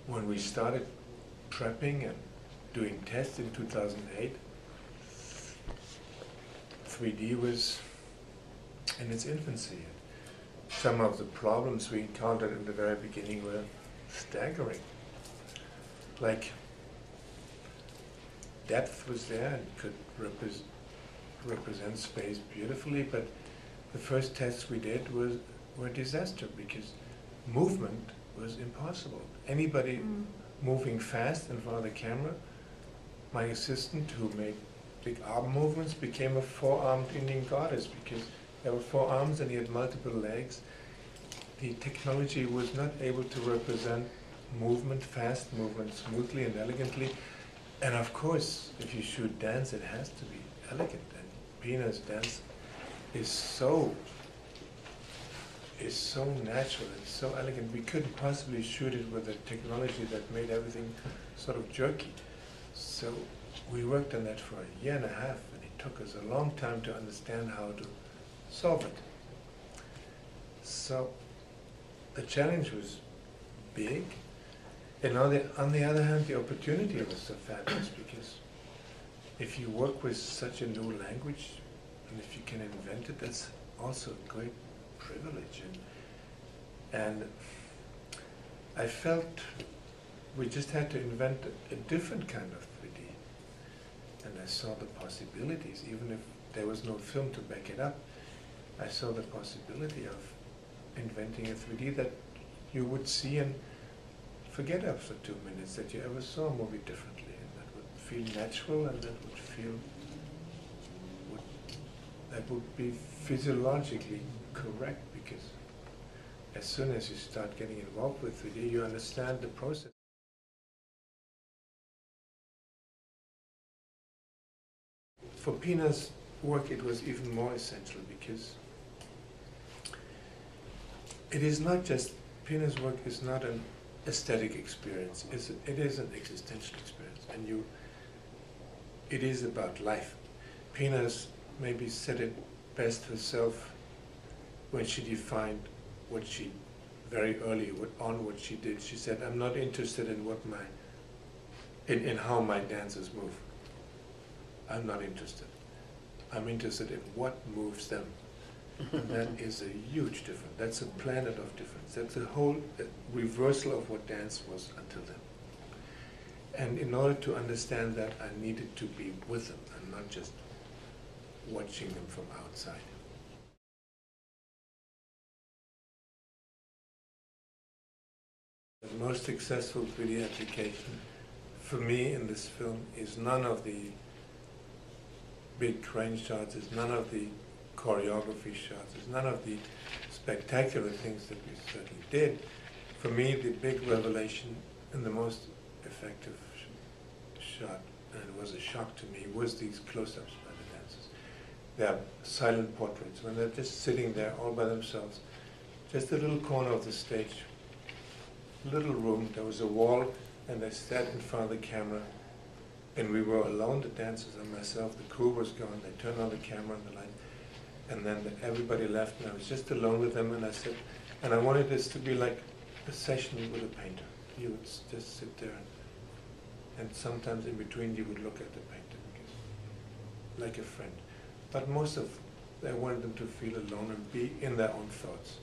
when we started prepping and doing tests in 2008, 3D was in its infancy. Some of the problems we encountered in the very beginning were staggering. Like, depth was there and could represent space beautifully, but the first tests we did were a disaster because movement was impossible. Anybody moving fast in front of the camera, my assistant who made big arm movements became a four-armed Indian goddess because there were four arms and he had multiple legs. The technology was not able to represent movement, fast movement, smoothly and elegantly. And of course, if you shoot dance, it has to be elegant. And Pina's dance is so natural and so elegant. We couldn't possibly shoot it with a technology that made everything sort of jerky. So we worked on that for a year and a half, and it took us a long time to understand how to solve it. So the challenge was big. And on the other hand, the opportunity was so fabulous because if you work with such a new language, and if you can invent it, that's also a great privilege. And I felt we just had to invent a different kind of 3D. And I saw the possibilities, even if there was no film to back it up. I saw the possibility of inventing a 3D that you would see and forget after 2 minutes that you ever saw a movie differently, and that would feel natural, and that would be physiologically correct, because as soon as you start getting involved with 3D, you understand the process. For Pina's work, it was even more essential because it is not just, Pina's work is not an aesthetic experience, it is an existential experience, and it is about life. Pina's maybe said it best herself when she defined what she, very early on what she did. She said, I'm not interested in what in how my dancers move. I'm not interested. I'm interested in what moves them. And that is a huge difference. That's a planet of difference. That's a whole reversal of what dance was until then. And in order to understand that, I needed to be with them and not just watching them from outside. The most successful 3D application for me in this film is none of the big crane shots, is none of the choreography shots, is none of the spectacular things that we certainly did. For me, the big revelation and the most effective shot, and it was a shock to me, was these close-ups by the dancers. They're silent portraits, when they're just sitting there all by themselves, just a little corner of the stage, little room, there was a wall, and they sat in front of the camera, and we were alone, the dancers and myself, the crew was gone, they turned on the camera and the light, and then everybody left, and I was just alone with them, and I said, and I wanted this to be like a session with a painter. You would just sit there, and sometimes in between you would look at the painter, like a friend. But most of, I wanted them to feel alone and be in their own thoughts.